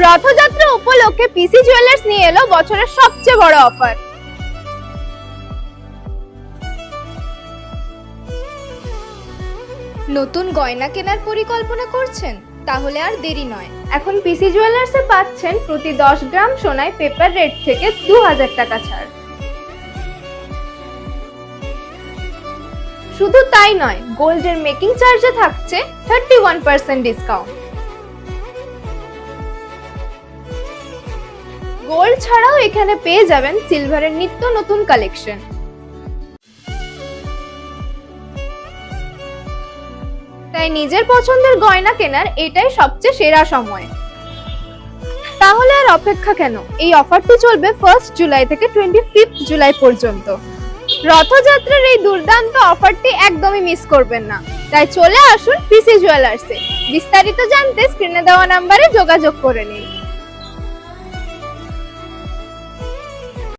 রথযাত্রা উপলক্ষে PC jewellers নিয়ে এলো বছরের সবচেয়ে বড় অফার। নতুন গয়না কেনার পরিকল্পনা করছেন? তাহলে আর দেরি নয়, এখন পিসি জুয়েলার্সে পাচ্ছেন প্রতি 10 গ্রাম সোনায় পেপার রেট থেকে 2000 টাকা ছাড়। শুধু তাই নয়, গোল্ডের মেকিং চার্জে থাকছে 31% ডিসকাউন্ট। গোল্ড ছাড়াও এখানে পেয়ে যাবেন সিলভারের নিত্য নতুন কালেকশন। তাই নিজের পছন্দের গয়না কেনার এটাই সবচেয়ে সেরা সময়। তাহলে আর অপেক্ষা কেন? এই অফারটি চলবে 1 জুলাই থেকে 25 জুলাই পর্যন্ত। রথযাত্রার এই দুর্দান্ত অফারটি একদমই মিস করবেন না। তাই চলে আসুন পিসি জুয়েলার্সে। বিস্তারিত জানতে স্ক্রিনে দেওয়া নম্বরে যোগাযোগ করে নিন।